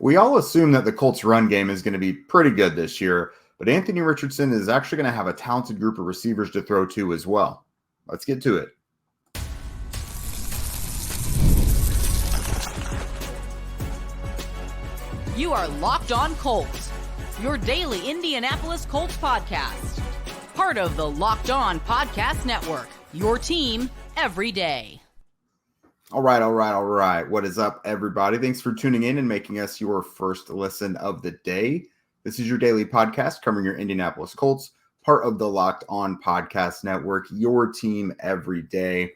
We all assume that the Colts run game is going to be pretty good this year, but Anthony Richardson is actually going to have a talented group of receivers to throw to as well. Let's get to it. You are Locked On Colts, your daily Indianapolis Colts podcast. Part of the Locked On Podcast Network, your team every day. All right. What is up, everybody? Thanks for tuning in and making us your first listen of the day. This is your daily podcast covering your Indianapolis Colts, part of the Locked On Podcast Network, your team every day.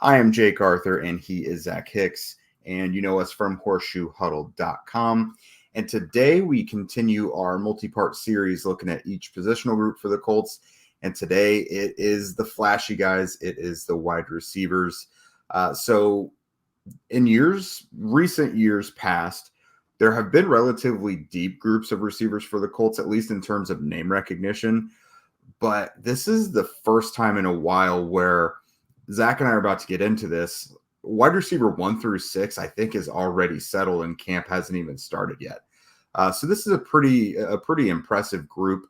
I am Jake Arthur, and he is Zach Hicks, and you know us from horseshoehuddle.com. And today we continue our multi-part series looking at each positional group for the Colts. And today it is the flashy guys. It is the wide receivers. So in recent years past, there have been relatively deep groups of receivers for the Colts, at least in terms of name recognition. But this is the first time in a while where Zach and I are about to get into this. Wide receiver 1 through 6, I think, is already settled and camp hasn't even started yet. So this is a pretty impressive group.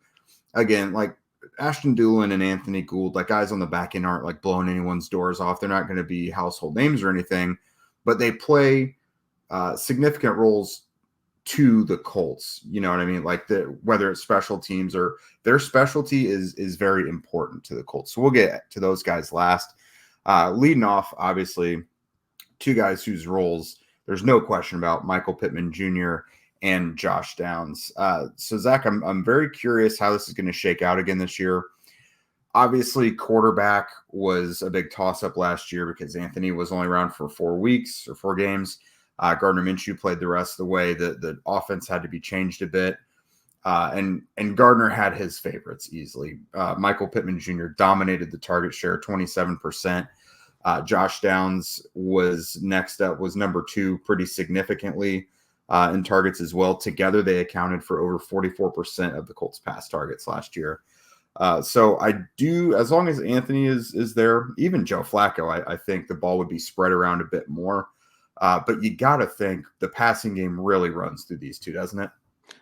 Again, like Ashton Dulin and Anthony Gould, like guys on the back end aren't like blowing anyone's doors off. They're not going to be household names or anything, but they play significant roles to the Colts. You know what I mean? Like whether it's special teams or their specialty is very important to the Colts. So we'll get to those guys last. Leading off, obviously, two guys whose roles there's no question about: Michael Pittman Jr. and Josh Downs. So Zach, I'm very curious how this is going to shake out again this year. Obviously, quarterback was a big toss-up last year because Anthony was only around for 4 weeks or 4 games. Gardner Minshew played the rest of the way. The offense had to be changed a bit. And Gardner had his favorites easily. Michael Pittman Jr. dominated the target share, 27%. Josh Downs was next up, was number 2 pretty significantly in targets as well. Together, they accounted for over 44% of the Colts' pass targets last year. So I do, as long as Anthony is there, even Joe Flacco, I think the ball would be spread around a bit more. But you got to think the passing game really runs through these two, doesn't it?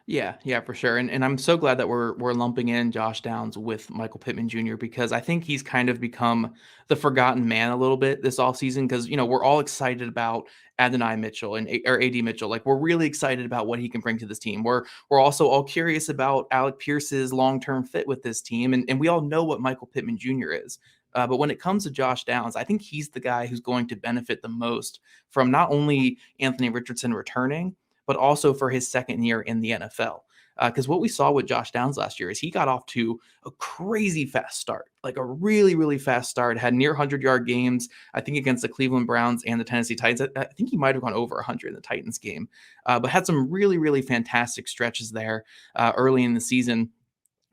Yeah, for sure. And I'm so glad that we're lumping in Josh Downs with Michael Pittman Jr. because I think he's kind of become the forgotten man a little bit this offseason because, you know, we're all excited about Adonai Mitchell or AD Mitchell. Like, we're really excited about what he can bring to this team. We're also all curious about Alec Pierce's long-term fit with this team. And we all know what Michael Pittman Jr. is. But when it comes to Josh Downs, I think he's the guy who's going to benefit the most from not only Anthony Richardson returning, but also for his second year in the NFL. Because what we saw with Josh Downs last year is he got off to a crazy fast start, like a really, really fast start, had near 100-yard games, I think, against the Cleveland Browns and the Tennessee Titans. I think he might have gone over 100 in the Titans game, but had some really, really fantastic stretches there early in the season.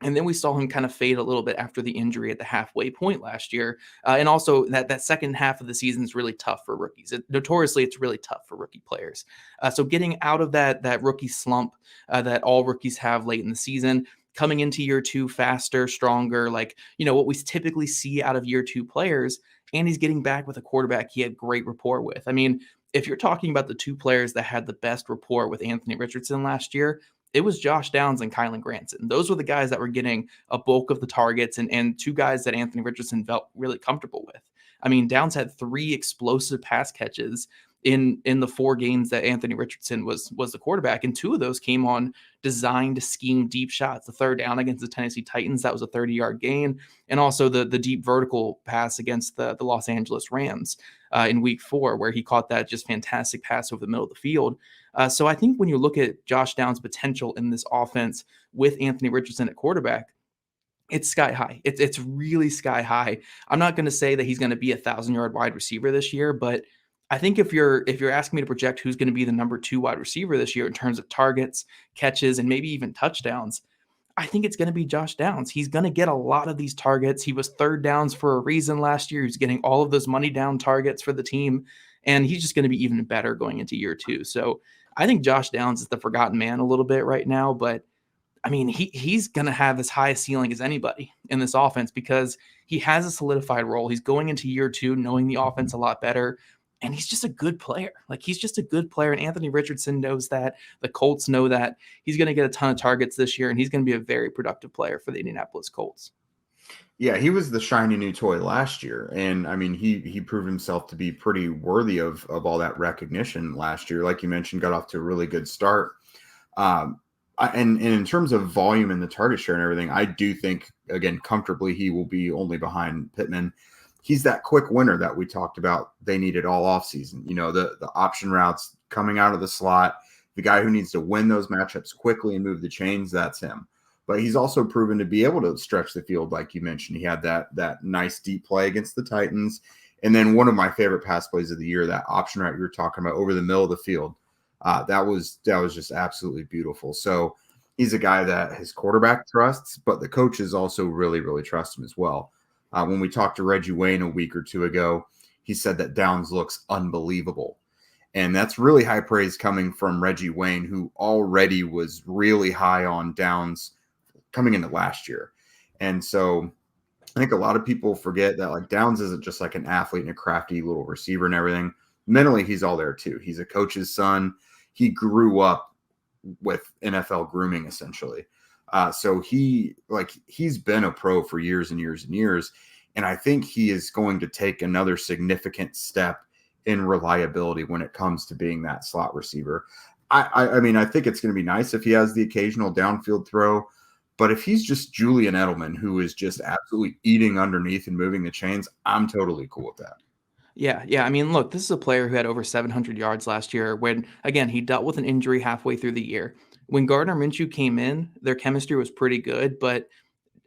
And then we saw him kind of fade a little bit after the injury at the halfway point last year. And also that second half of the season is really tough for rookies. Notoriously, it's really tough for rookie players. So getting out of that rookie slump that all rookies have late in the season, coming into year 2 faster, stronger, like, you know, what we typically see out of year 2 players. And he's getting back with a quarterback he had great rapport with. I mean, if you're talking about the 2 players that had the best rapport with Anthony Richardson last year, it was Josh Downs and Kylan Granson. Those were the guys that were getting a bulk of the targets and 2 guys that Anthony Richardson felt really comfortable with. I mean, Downs had 3 explosive pass catches in the 4 games that Anthony Richardson was the quarterback, and 2 of those came on designed scheme deep shots. The third down against the Tennessee Titans, that was a 30-yard gain, and also the deep vertical pass against the Los Angeles Rams in week 4, where he caught that just fantastic pass over the middle of the field. So I think when you look at Josh Downs' potential in this offense with Anthony Richardson at quarterback, it's sky high. It's really sky high. I'm not going to say that he's going to be a 1,000-yard wide receiver this year, but I think if you're asking me to project who's going to be the number 2 wide receiver this year in terms of targets, catches, and maybe even touchdowns, I think it's going to be Josh Downs. He's going to get a lot of these targets. He was third downs for a reason last year. He's getting all of those money down targets for the team, and he's just going to be even better going into year 2. So I think Josh Downs is the forgotten man a little bit right now, but I mean, he's going to have as high a ceiling as anybody in this offense because he has a solidified role. He's going into year 2 knowing the offense a lot better. And he's just a good player. Like, he's just a good player. And Anthony Richardson knows that. The Colts know that. He's going to get a ton of targets this year, and he's going to be a very productive player for the Indianapolis Colts. Yeah, he was the shiny new toy last year. And I mean, he proved himself to be pretty worthy of all that recognition last year. Like you mentioned, got off to a really good start. And in terms of volume and the target share and everything, I do think, again, comfortably, he will be only behind Pittman. He's that quick winner that we talked about. They needed all offseason. You know, the option routes coming out of the slot, the guy who needs to win those matchups quickly and move the chains, that's him. But he's also proven to be able to stretch the field, like you mentioned. He had that nice deep play against the Titans. And then one of my favorite pass plays of the year, that option route you were talking about over the middle of the field. That was just absolutely beautiful. So he's a guy that his quarterback trusts, but the coaches also really, really trust him as well. When we talked to Reggie Wayne a week or two ago, he said that Downs looks unbelievable. And that's really high praise coming from Reggie Wayne, who already was really high on Downs coming into last year. And so I think a lot of people forget that, like, Downs isn't just like an athlete and a crafty little receiver and everything. Mentally, he's all there too. He's a coach's son. He grew up with NFL grooming, essentially. So he's been a pro for years and years and years. And I think he is going to take another significant step in reliability when it comes to being that slot receiver. I mean, I think it's going to be nice if he has the occasional downfield throw, but if he's just Julian Edelman, who is just absolutely eating underneath and moving the chains, I'm totally cool with that. Yeah. I mean, look, this is a player who had over 700 yards last year when, again, he dealt with an injury halfway through the year. When Gardner Minshew came in, their chemistry was pretty good, but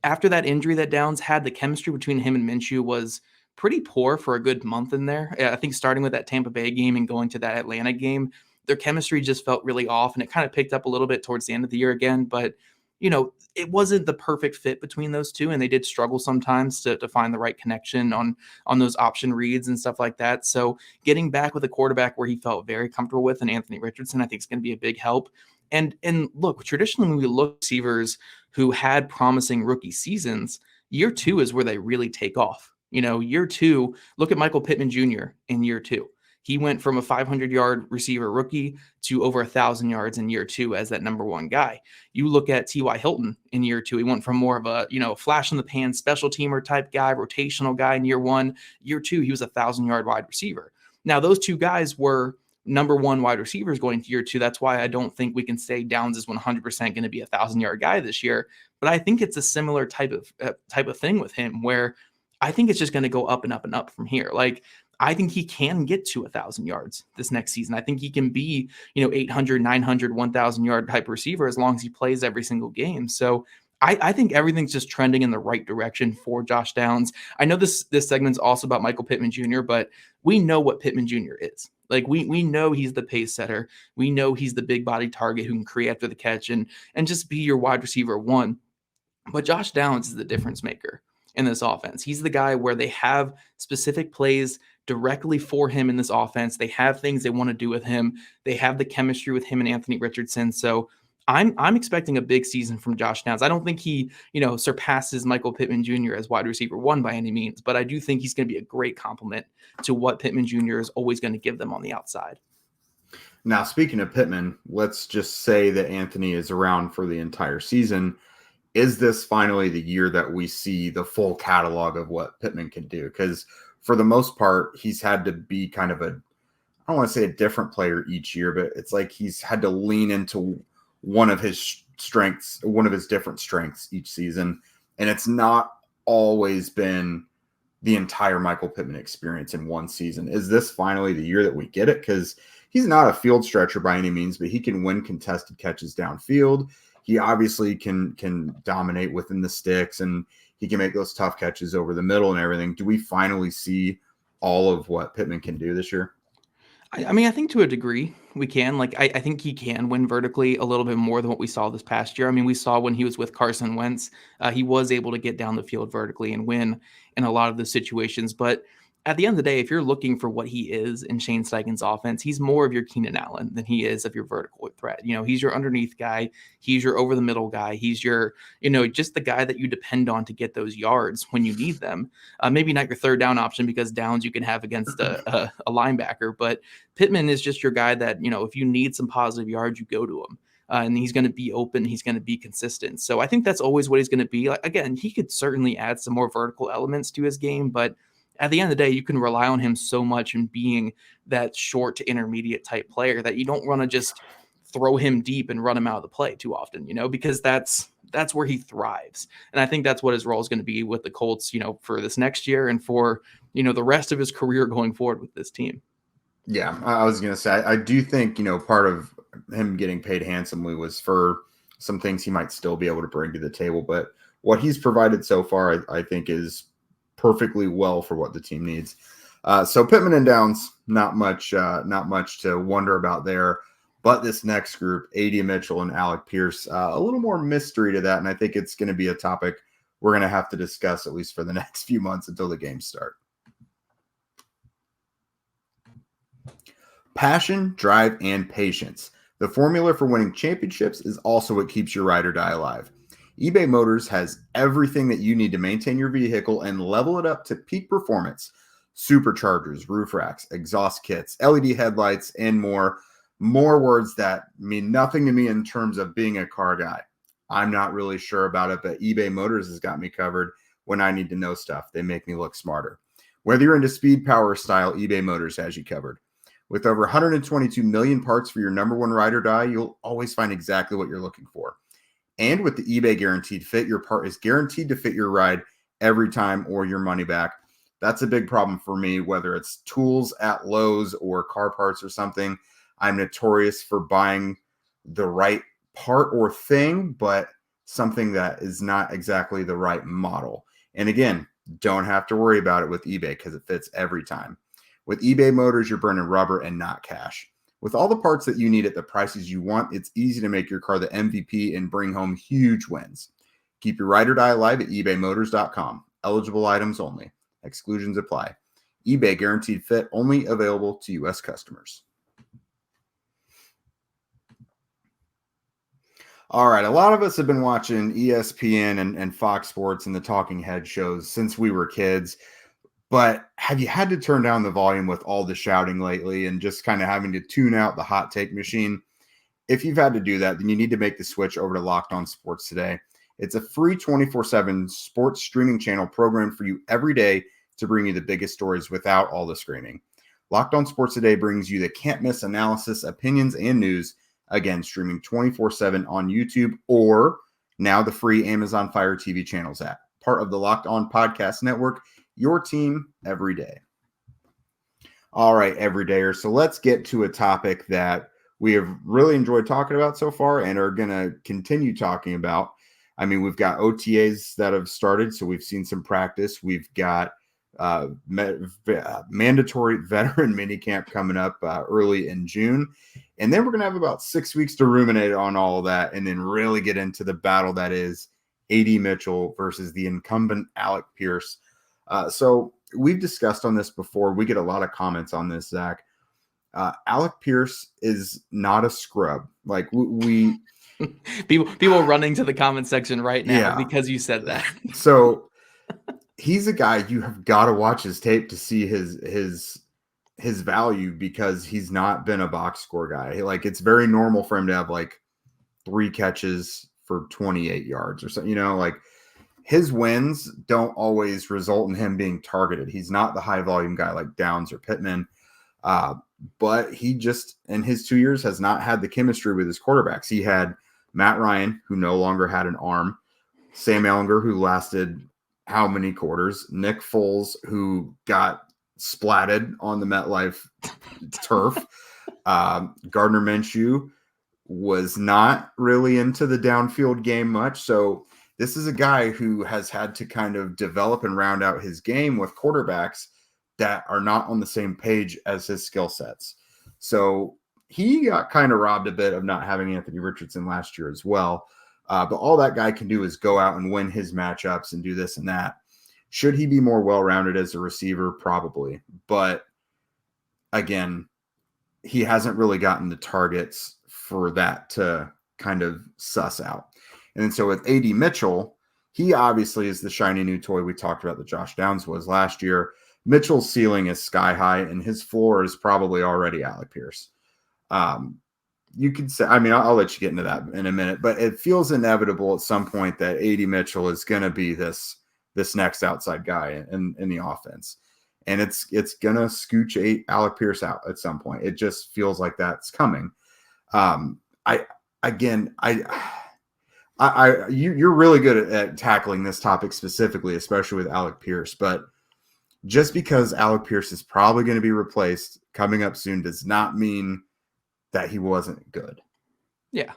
after that injury that Downs had, the chemistry between him and Minshew was pretty poor for a good month in there. I think starting with that Tampa Bay game and going to that Atlanta game, their chemistry just felt really off, and it kind of picked up a little bit towards the end of the year again. But, you know, it wasn't the perfect fit between those two, and they did struggle sometimes to find the right connection on those option reads and stuff like that. So getting back with a quarterback where he felt very comfortable with, and Anthony Richardson, I think is going to be a big help. And look, traditionally when we look at receivers who had promising rookie seasons, year two is where they really take off. You know, year two, look at Michael Pittman Jr. in year two. He went from a 500-yard receiver rookie to over 1,000 yards in year two as that number one guy. You look at T.Y. Hilton in year two. He went from more of a, flash in the pan special teamer type guy, rotational guy in year one. Year two, he was a 1,000-yard wide receiver. Now, those two guys were number one wide receivers going to year two. That's why I don't think we can say Downs is 100% going to be a 1,000-yard guy this year. But I think it's a similar type of thing with him, where I think it's just going to go up and up and up from here. Like, I think he can get to 1,000 yards this next season. I think he can be, 800, 900, 1,000 yard type receiver as long as he plays every single game. So I think everything's just trending in the right direction for Josh Downs. I know this segment's also about Michael Pittman Jr., but we know what Pittman Jr. is. Like, we know he's the pace setter. We know he's the big body target who can create after the catch and just be your wide receiver one. But Josh Downs is the difference maker in this offense. He's the guy where they have specific plays directly for him in this offense. They have things they want to do with him. They have the chemistry with him and Anthony Richardson. So I'm expecting a big season from Josh Downs. I don't think he, surpasses Michael Pittman Jr. as wide receiver one by any means, but I do think he's going to be a great complement to what Pittman Jr. is always going to give them on the outside. Now, speaking of Pittman, let's just say that Anthony is around for the entire season. Is this finally the year that we see the full catalog of what Pittman can do? Because for the most part, he's had to be kind of I don't want to say a different player each year, but it's like he's had to lean into one of his strengths, one of his different strengths each season. And it's not always been the entire Michael Pittman experience in one season. Is this finally the year that we get it? Because he's not a field stretcher by any means, but he can win contested catches downfield. He obviously can dominate within the sticks, and he can make those tough catches over the middle and everything. Do we finally see all of what Pittman can do this year? I mean, I think to a degree we can. Like, I think he can win vertically a little bit more than what we saw this past year. I mean, we saw when he was with Carson Wentz, he was able to get down the field vertically and win in a lot of the situations. But at the end of the day, if you're looking for what he is in Shane Steichen's offense, he's more of your Keenan Allen than he is of your vertical threat. He's your underneath guy. He's your over the middle guy. He's your, just the guy that you depend on to get those yards when you need them. Maybe not your third down option, because downs you can have against a linebacker, but Pittman is just your guy that, if you need some positive yards, you go to him. And he's going to be open. He's going to be consistent. So I think that's always what he's going to be. Like, again, he could certainly add some more vertical elements to his game, but at the end of the day, you can rely on him so much in being that short to intermediate type player that you don't want to just throw him deep and run him out of the play too often, because that's where he thrives. And I think that's what his role is going to be with the Colts, for this next year and for, the rest of his career going forward with this team. Yeah, I was going to say, I do think, part of him getting paid handsomely was for some things he might still be able to bring to the table. But what he's provided so far, I think, is perfectly well for what the team needs. So Pittman and Downs, not much to wonder about there. But this next group, A.D. Mitchell and Alec Pierce, a little more mystery to that. And I think it's going to be a topic we're going to have to discuss at least for the next few months until the games start. Passion, drive, and patience. The formula for winning championships is also what keeps your ride or die alive. eBay Motors has everything that you need to maintain your vehicle and level it up to peak performance. Superchargers, roof racks, exhaust kits, LED headlights, and more. More words that mean nothing to me in terms of being a car guy. I'm not really sure about it, but eBay Motors has got me covered when I need to know stuff. They make me look smarter. Whether you're into speed, power, or style, eBay Motors has you covered. With over 122 million parts for your number one ride or die, you'll always find exactly what you're looking for. And with the eBay Guaranteed Fit, your part is guaranteed to fit your ride every time or your money back. That's a big problem for me, whether it's tools at Lowe's or car parts or something. I'm notorious for buying the right part or thing, but something that is not exactly the right model. And again, don't have to worry about it with eBay because it fits every time. With eBay Motors, you're burning rubber and not cash. With all the parts that you need at the prices you want, it's easy to make your car the MVP and bring home huge wins. Keep your ride or die alive at ebaymotors.com. Eligible items only. Exclusions apply. eBay Guaranteed Fit only available to U.S. customers. All right, a lot of us have been watching ESPN and Fox Sports and the talking head shows since we were kids. But have you had to turn down the volume with all the shouting lately and just kind of having to tune out the hot take machine? If you've had to do that, then you need to make the switch over to Locked On Sports Today. It's a free 24/7 sports streaming channel programmed for you every day to bring you the biggest stories without all the screaming. Locked On Sports Today brings you the can't-miss analysis, opinions, and news, again, streaming 24/7 on YouTube or now the free Amazon Fire TV channels app, part of the Locked On Podcast Network, your team every day. All right, everydayers. So let's get to a topic that we have really enjoyed talking about so far and are going to continue talking about. I mean, we've got OTAs that have started, so we've seen some practice. We've got mandatory veteran minicamp coming up early in June. And then we're going to have about 6 weeks to ruminate on all of that and then really get into the battle that is A.D. Mitchell versus the incumbent Alec Pierce. So we've discussed on this before. We get a lot of comments on this, Zach. Alec Pierce is not a scrub. Like we people running to the comment section right now because you said that. So he's a guy you have got to watch his tape to see his value because he's not been a box score guy. Like it's very normal for him to have like 3 catches for 28 yards or something, like his wins don't always result in him being targeted. He's not the high volume guy like Downs or Pittman. But he just, in his 2 years, has not had the chemistry with his quarterbacks. He had Matt Ryan, who no longer had an arm, Sam Ehlinger, who lasted how many quarters, Nick Foles, who got splatted on the MetLife turf. Gardner Minshew was not really into the downfield game much. So this is a guy who has had to kind of develop and round out his game with quarterbacks that are not on the same page as his skill sets. So he got kind of robbed a bit of not having Anthony Richardson last year as well. But all that guy can do is go out and win his matchups and do this and that. Should he be more well-rounded as a receiver? Probably. But again, he hasn't really gotten the targets for that to kind of suss out. And then so with AD Mitchell, he obviously is the shiny new toy we talked about that Josh Downs was last year. Mitchell's ceiling is sky high, and his floor is probably already Alec Pierce. You could say, I mean, I'll let you get into that in a minute, but it feels inevitable at some point that AD Mitchell is going to be this next outside guy in the offense. And it's going to scooch Alec Pierce out at some point. It just feels like that's coming. You're really good at tackling this topic specifically, especially with Alec Pierce, but just because Alec Pierce is probably going to be replaced coming up soon does not mean that he wasn't good. Yeah.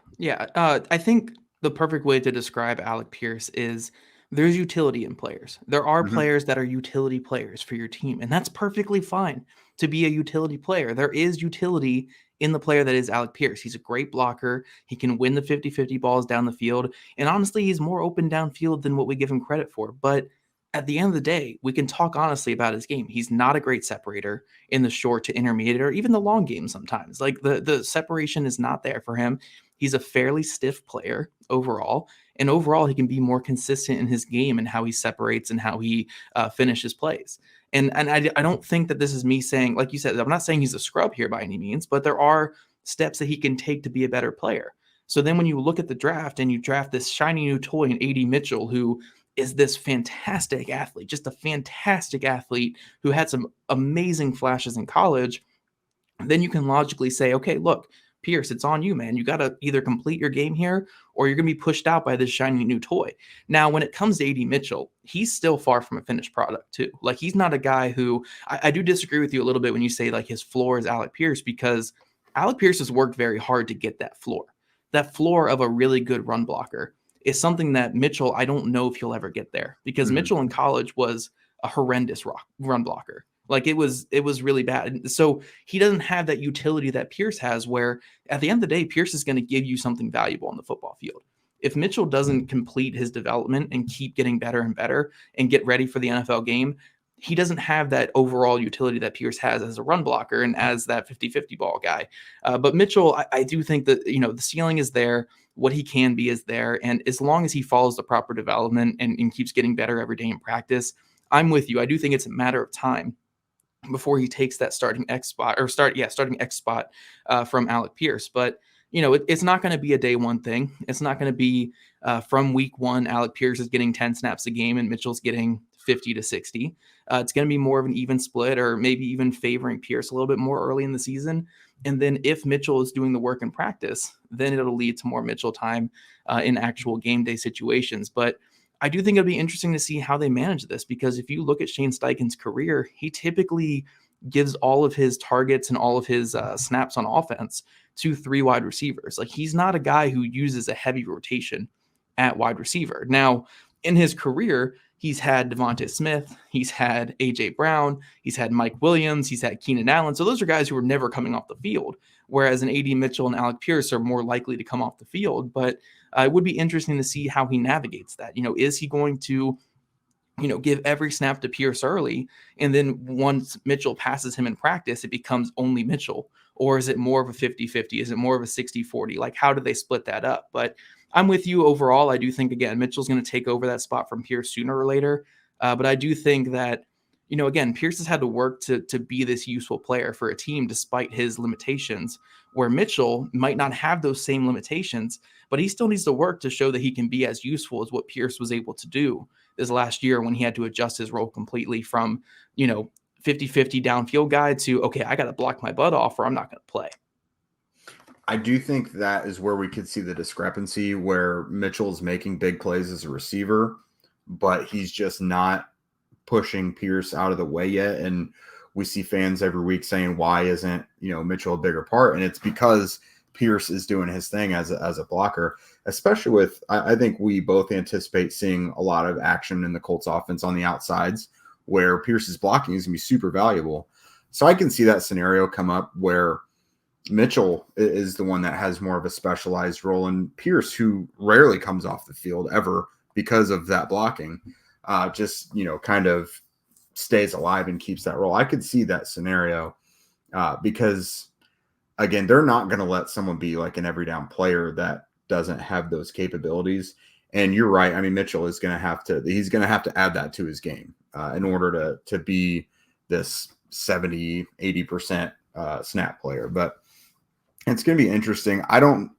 I think the perfect way to describe Alec Pierce is there's utility in players. There are players that are utility players for your team, and that's perfectly fine to be a utility player. There is utility in the player that is Alec Pierce. He's a great blocker. He can win the 50-50 balls down the field, and honestly, he's more open downfield than what we give him credit for. But at the end of the day, we can talk honestly about his game. He's not a great separator in the short to intermediate or even the long game sometimes. Like the separation is not there for him. He's a fairly stiff player overall. And overall, he can be more consistent in his game and how he separates and how he finishes plays. And I don't think that this is me saying, like you said, I'm not saying he's a scrub here by any means, but there are steps that he can take to be a better player. So then when you look at the draft and you draft this shiny new toy in AD Mitchell, who is this fantastic athlete, just a fantastic athlete who had some amazing flashes in college, then you can logically say, okay, look, Pierce, it's on you, man. You got to either complete your game here or you're going to be pushed out by this shiny new toy. Now, when it comes to AD Mitchell, he's still far from a finished product too. Like he's not a guy who, I do disagree with you a little bit when you say like his floor is Alec Pierce, because Alec Pierce has worked very hard to get that floor. That floor of a really good run blocker is something that Mitchell, I don't know if he'll ever get there, because Mitchell in college was a horrendous run blocker. Like it was really bad. So he doesn't have that utility that Pierce has, where at the end of the day, Pierce is going to give you something valuable on the football field. If Mitchell doesn't complete his development and keep getting better and better and get ready for the NFL game, he doesn't have that overall utility that Pierce has as a run blocker and as that 50-50 ball guy. But Mitchell, I do think that, the ceiling is there. What he can be is there. And as long as he follows the proper development and keeps getting better every day in practice, I'm with you. I do think it's a matter of time before he takes that starting X spot from Alec Pierce. But, it's not going to be a day one thing. It's not going to be from week one, Alec Pierce is getting 10 snaps a game and Mitchell's getting 50 to 60. It's going to be more of an even split, or maybe even favoring Pierce a little bit more early in the season. And then if Mitchell is doing the work in practice, then it'll lead to more Mitchell time in actual game day situations. But I do think it'll be interesting to see how they manage this, because if you look at Shane Steichen's career, he typically gives all of his targets and all of his snaps on offense to 3 wide receivers. Like he's not a guy who uses a heavy rotation at wide receiver. Now, in his career, he's had Devontae Smith, he's had A.J. Brown, he's had Mike Williams, he's had Keenan Allen. So those are guys who are never coming off the field, whereas an A.D. Mitchell and Alec Pierce are more likely to come off the field. But it would be interesting to see how he navigates that. Is he going to, give every snap to Pierce early, and then once Mitchell passes him in practice, it becomes only Mitchell? Or is it more of a 50-50? Is it more of a 60-40? Like, how do they split that up? But I'm with you overall. I do think, again, Mitchell's going to take over that spot from Pierce sooner or later. But I do think that, again, Pierce has had to work to be this useful player for a team despite his limitations, where Mitchell might not have those same limitations, but he still needs to work to show that he can be as useful as what Pierce was able to do this last year, when he had to adjust his role completely from, 50-50 downfield guy to, okay, I got to block my butt off or I'm not going to play. I do think that is where we could see the discrepancy, where Mitchell's making big plays as a receiver, but he's just not pushing Pierce out of the way yet. And we see fans every week saying, why isn't, Mitchell a bigger part? And it's because Pierce is doing his thing as a blocker, especially with, I think we both anticipate seeing a lot of action in the Colts offense on the outsides, where Pierce's blocking is going to be super valuable. So I can see that scenario come up where Mitchell is the one that has more of a specialized role, and Pierce, who rarely comes off the field ever because of that blocking, kind of stays alive and keeps that role. I could see that scenario because again, they're not going to let someone be like an every down player that doesn't have those capabilities. And you're right. I mean, Mitchell is going to have to add that to his game in order to be this 70, 80% snap player. But it's going to be interesting.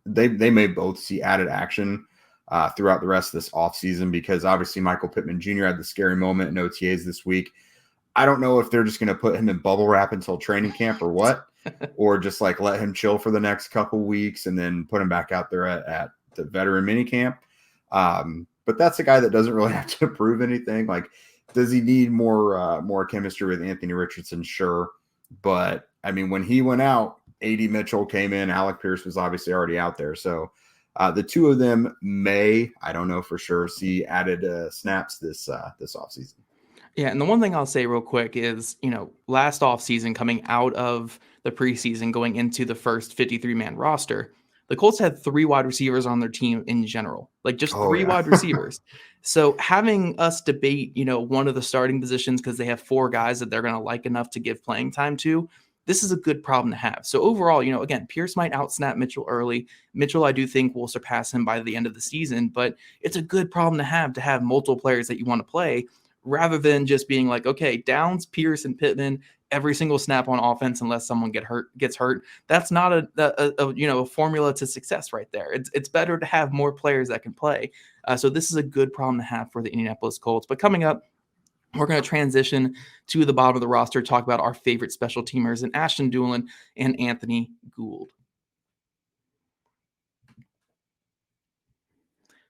They may both see added action throughout the rest of this offseason, because obviously Michael Pittman Jr. had the scary moment in OTAs this week. I don't know if they're just going to put him in bubble wrap until training camp or what, or just like let him chill for the next couple weeks and then put him back out there at the veteran minicamp. But that's a guy that doesn't really have to prove anything. Like, does he need more chemistry with Anthony Richardson? Sure. But I mean, when he went out, AD Mitchell came in, Alec Pierce was obviously already out there. So the two of them may, I don't know for sure, see added snaps this offseason. Yeah, and the one thing I'll say real quick is, last offseason, coming out of the preseason, going into the first 53-man roster, the Colts had 3 wide receivers on their team in general, like just three wide receivers. So having us debate, one of the starting positions because they have 4 guys that they're going to like enough to give playing time to, this is a good problem to have. So overall, again, Pierce might outsnap Mitchell early. Mitchell, I do think, will surpass him by the end of the season, but it's a good problem to have multiple players that you want to play, rather than just being like, okay, Downs, Pierce, and Pittman every single snap on offense unless someone gets hurt. That's not a formula to success right there. It's better to have more players that can play. So this is a good problem to have for the Indianapolis Colts. But coming up, we're going to transition to the bottom of the roster, talk about our favorite special teamers in Ashton Dulin and Anthony Gould.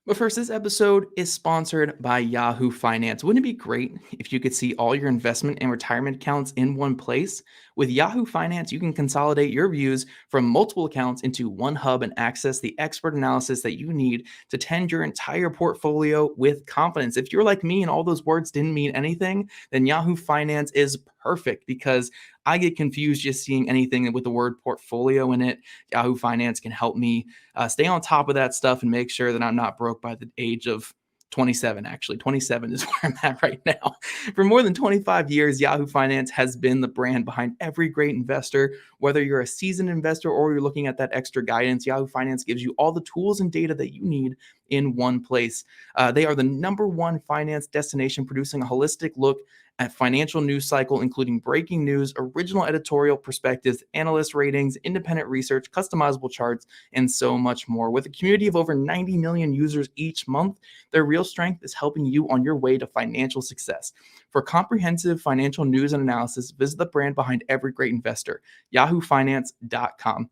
But first, this episode is sponsored by Yahoo Finance. Wouldn't it be great if you could see all your investment and retirement accounts in one place? With Yahoo Finance, you can consolidate your views from multiple accounts into one hub and access the expert analysis that you need to tend your entire portfolio with confidence. If you're like me and all those words didn't mean anything, then Yahoo Finance is perfect, because I get confused just seeing anything with the word portfolio in it. Yahoo Finance can help me stay on top of that stuff and make sure that I'm not broke by the age of 27. Actually, 27 is where I'm at right now. For more than 25 years, Yahoo Finance has been the brand behind every great investor. Whether you're a seasoned investor or you're looking at that extra guidance, Yahoo Finance gives you all the tools and data that you need in one place. They are the #1 finance destination, producing a holistic look at financial news cycle, including breaking news, original editorial perspectives, analyst ratings, independent research, customizable charts, and so much more. With a community of over 90 million users each month, their real strength is helping you on your way to financial success. For comprehensive financial news and analysis, visit the brand behind every great investor, yahoofinance.com.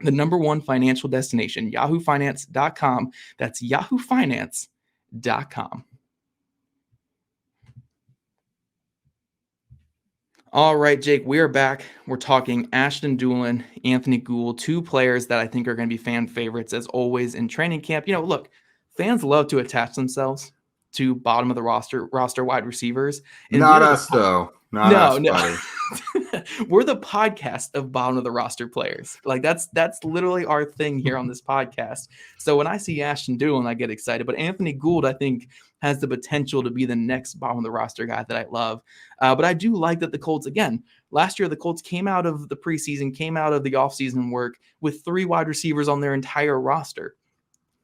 The #1 financial destination, yahoofinance.com. That's yahoofinance.com. All right, Jake, we are back. We're talking Ashton Dulin, Anthony Gould, 2 players that I think are going to be fan favorites as always in training camp. Look, fans love to attach themselves to bottom of the roster wide receivers. And Not us, though. Not us, buddy. We're the podcast of bottom of the roster players. Like that's literally our thing here on this podcast. So when I see Ashton Dulin, I get excited. But Anthony Gould, I think, has the potential to be the next bottom of the roster guy that I love. But I do like that the Colts, again, last year the Colts came out of the preseason, came out of the offseason work with 3 wide receivers on their entire roster.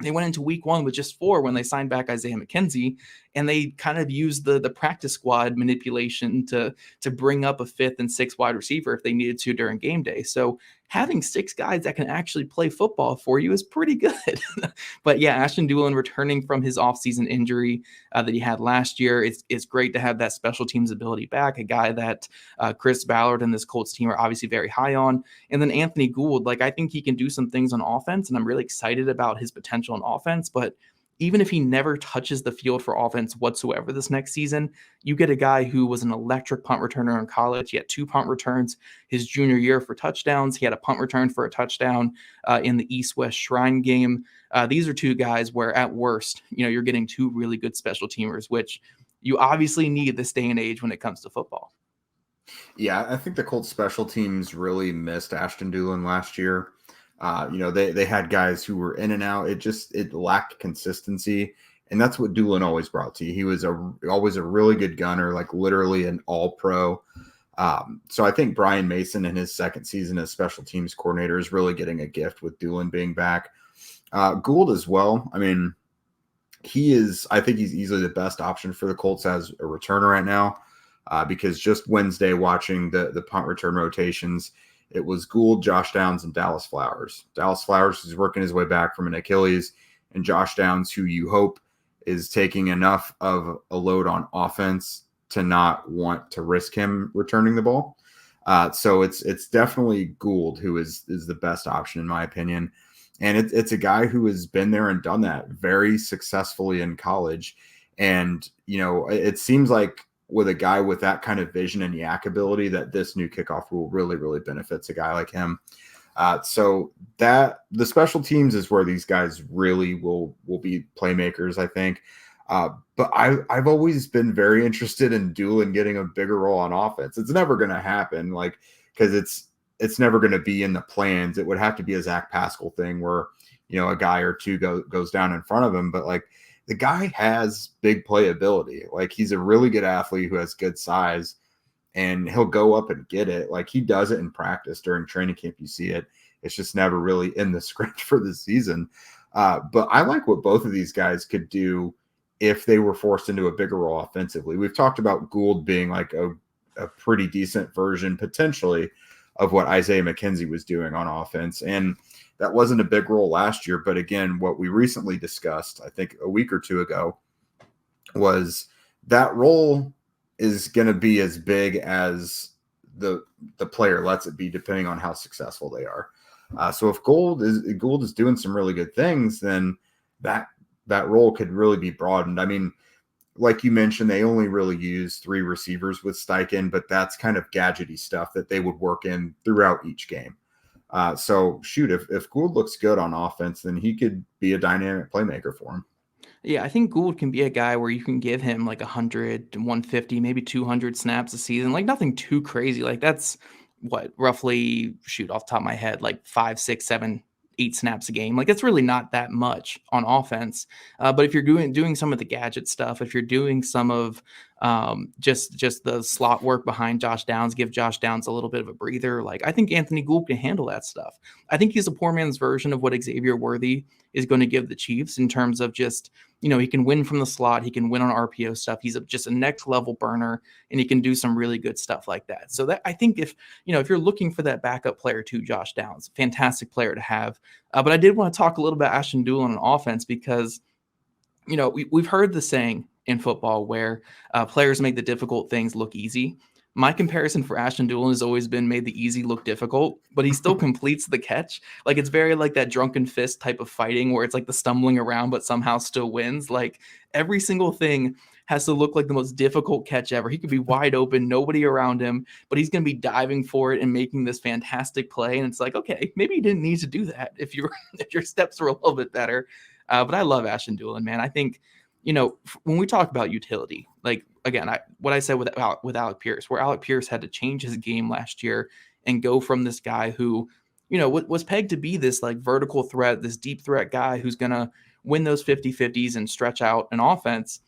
They went into week 1 with just 4 when they signed back Isaiah McKenzie, and they kind of used the practice squad manipulation to bring up a 5th and 6th wide receiver if they needed to during game day. So having 6 guys that can actually play football for you is pretty good. But yeah, Ashton Dulin returning from his offseason injury that he had last year, it's great to have that special teams ability back, a guy that Chris Ballard and this Colts team are obviously very high on. And then Anthony Gould, I think he can do some things on offense, and I'm really excited about his potential on offense. But even if he never touches the field for offense whatsoever this next season, you get a guy who was an electric punt returner in college. He had 2 punt returns his junior year for touchdowns. He had a punt return for a touchdown in the East-West Shrine game. These are 2 guys where, at worst, you're getting 2 really good special teamers, which you obviously need this day and age when it comes to football. Yeah, I think the Colts special teams really missed Ashton Dulin last year. They had guys who were in and out. It lacked consistency, and that's what Dulin always brought to you. He was always a really good gunner, like literally an all-pro. So I think Brian Mason in his second season as special teams coordinator is really getting a gift with Doolin being back. Gould as well. I mean, I think he's easily the best option for the Colts as a returner right now, because just Wednesday watching the punt return rotations, it was Gould, Josh Downs, and Dallas Flowers. Dallas Flowers is working his way back from an Achilles, and Josh Downs, who you hope is taking enough of a load on offense to not want to risk him returning the ball. So it's definitely Gould who is the best option in my opinion. And it's a guy who has been there and done that very successfully in college. And, it seems like with a guy with that kind of vision and yak ability that this new kickoff rule really, really benefits a guy like him. So that the special teams is where these guys really will be playmakers, I think. But I've always been very interested in Doolin getting a bigger role on offense. It's never going to happen, because it's never going to be in the plans. It would have to be a Zach Pascal thing where, a guy or two goes down in front of him. But the guy has big playability. He's a really good athlete who has good size, and he'll go up and get it. He does it in practice during training camp. You see it. It's just never really in the script for the season. But I like what both of these guys could do if they were forced into a bigger role offensively. We've talked about Gould being a pretty decent version potentially of what Isaiah McKenzie was doing on offense. And that wasn't a big role last year. But again, what we recently discussed, I think a week or two ago, was that role is going to be as big as the player lets it be, depending on how successful they are. So if Gould is doing some really good things, then that role could really be broadened. I mean, like you mentioned, they only really use 3 receivers with Steichen, but that's kind of gadgety stuff that they would work in throughout each game. So shoot, if Gould looks good on offense, then he could be a dynamic playmaker for him. Yeah, I think Gould can be a guy where you can give him 100, 150, maybe 200 snaps a season, nothing too crazy. That's what, roughly, shoot, off the top of my head, 5, 6, 7, 8 snaps a game. That's really not that much on offense. But if you're doing some of the gadget stuff, if you're doing some of just the slot work behind Josh Downs, give Josh Downs a little bit of a breather. I think Anthony Gould can handle that stuff. I think he's a poor man's version of what Xavier Worthy is going to give the Chiefs in terms of just, he can win from the slot. He can win on RPO stuff. He's just a next level burner, and he can do some really good stuff like that. So that, I think if you're looking for that backup player to Josh Downs, fantastic player to have. But I did want to talk a little about Ashton Doolin on offense because, we've heard the saying in football where players make the difficult things look easy. My comparison for Ashton Doolin has always been made the easy look difficult, but he still completes the catch. It's very that drunken fist type of fighting where it's the stumbling around, but somehow still wins. Every single thing has to look like the most difficult catch ever. He could be wide open, nobody around him, but he's going to be diving for it and making this fantastic play. And it's okay, maybe you didn't need to do that if your steps were a little bit better. But I love Ashton Doolin, man. I think, when we talk about utility, again, what I said with Alec Pierce, where Alec Pierce had to change his game last year and go from this guy who, was pegged to be this vertical threat, this deep threat guy who's going to win those 50-50s and stretch out an offense.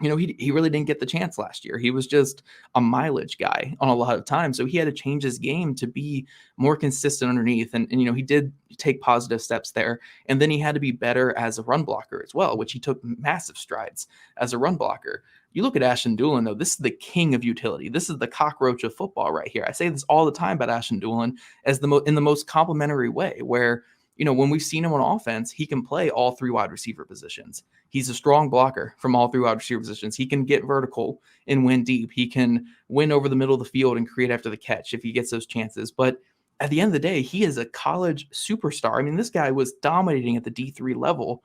He really didn't get the chance last year. He was just a mileage guy on a lot of times. So he had to change his game to be more consistent underneath. And he did take positive steps there. And then he had to be better as a run blocker as well, which he took massive strides as a run blocker. You look at Ashton Doolin, though, this is the king of utility. This is the cockroach of football right here. I say this all the time about Ashton Doolin as in the most complimentary way, where when we've seen him on offense, he can play all 3 wide receiver positions. He's a strong blocker from all 3 wide receiver positions. He can get vertical and win deep. He can win over the middle of the field and create after the catch if he gets those chances. But at the end of the day, he is a college superstar. I mean, this guy was dominating at the D3 level,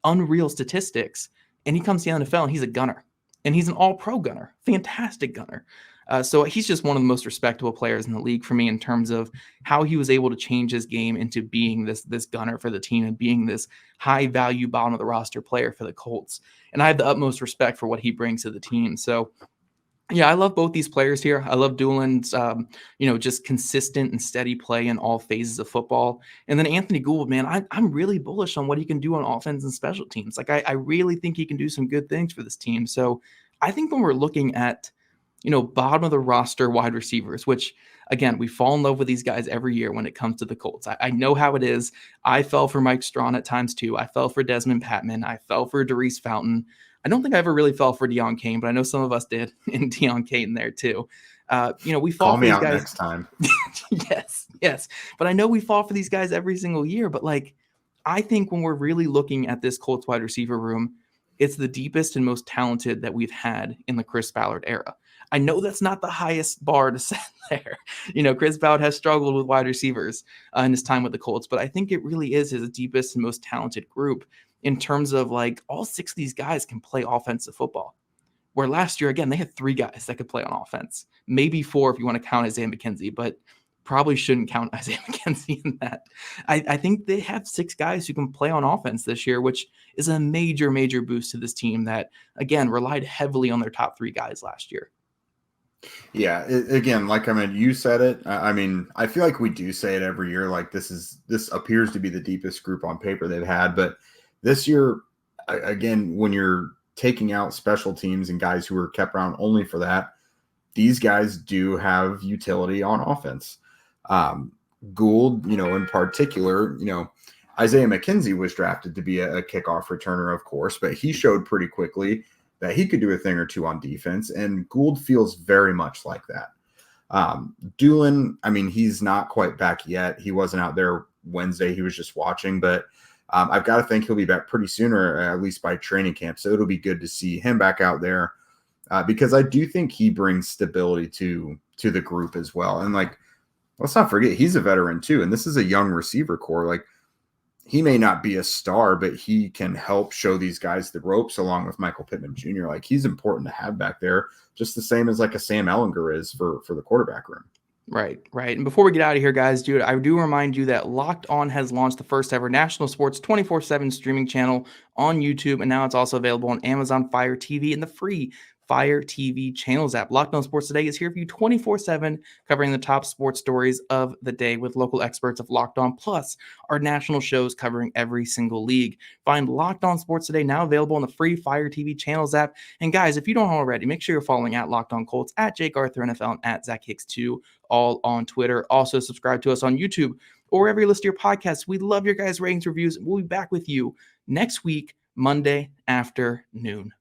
unreal statistics. And he comes to the NFL and he's a gunner. And he's an all-pro gunner, fantastic gunner. So he's just one of the most respectable players in the league for me in terms of how he was able to change his game into being this gunner for the team and being this high-value bottom of the roster player for the Colts. And I have the utmost respect for what he brings to the team. So, yeah, I love both these players here. I love Doolin's, just consistent and steady play in all phases of football. And then Anthony Gould, man, I'm really bullish on what he can do on offense and special teams. I really think he can do some good things for this team. So I think when we're looking at bottom of the roster wide receivers, which again, we fall in love with these guys every year when it comes to the Colts. I know how it is. I fell for Mike Strawn at times too. I fell for Desmond Patman. I fell for Darius Fountain. I don't think I ever really fell for Deion Kane, but I know some of us did in Deion Kane there too. We fall Call for me these out guys next time. Yes. But I know we fall for these guys every single year. But I think when we're really looking at this Colts wide receiver room, it's the deepest and most talented that we've had in the Chris Ballard era. I know that's not the highest bar to set there. Chris Ballard has struggled with wide receivers in his time with the Colts, but I think it really is his deepest and most talented group in terms of all 6 of these guys can play offensive football. Where last year, again, they had 3 guys that could play on offense, maybe 4 if you want to count Isaiah McKenzie, but probably shouldn't count Isaiah McKenzie in that. I think they have 6 guys who can play on offense this year, which is a major, major boost to this team that, again, relied heavily on their top 3 guys last year. Yeah, again, you said it. I feel like we do say it every year. This appears to be the deepest group on paper they've had, but this year, again, when you're taking out special teams and guys who are kept around only for that, these guys do have utility on offense. Gould, in particular, Isaiah McKenzie was drafted to be a kickoff returner, of course, but he showed pretty quickly that he could do a thing or two on defense, and Gould feels very much like that. Doolin, he's not quite back yet. He wasn't out there Wednesday. He was just watching, but I've got to think he'll be back pretty soon, or at least by training camp. So it'll be good to see him back out there because I do think he brings stability to the group as well. And let's not forget, he's a veteran too, and this is a young receiver core. He may not be a star, but he can help show these guys the ropes along with Michael Pittman Jr. He's important to have back there, just the same as a Sam Ehlinger is for the quarterback room. Right. And before we get out of here, guys, I do remind you that Locked On has launched the first ever national sports 24/7 streaming channel on YouTube, and now it's also available on Amazon Fire TV and the free Fire TV channels app. Locked On Sports Today is here for you 24/7, covering the top sports stories of the day with local experts of Locked On, plus our national shows covering every single league. Find Locked On Sports Today now available on the free Fire TV channels app. And guys, if you don't already, make sure you're following at Locked On Colts, at Jake Arthur NFL, and at Zach Hicks 2, all on Twitter. Also subscribe to us on YouTube or wherever you listen to your podcasts. We love your guys' ratings, reviews. We'll be back with you next week, Monday afternoon.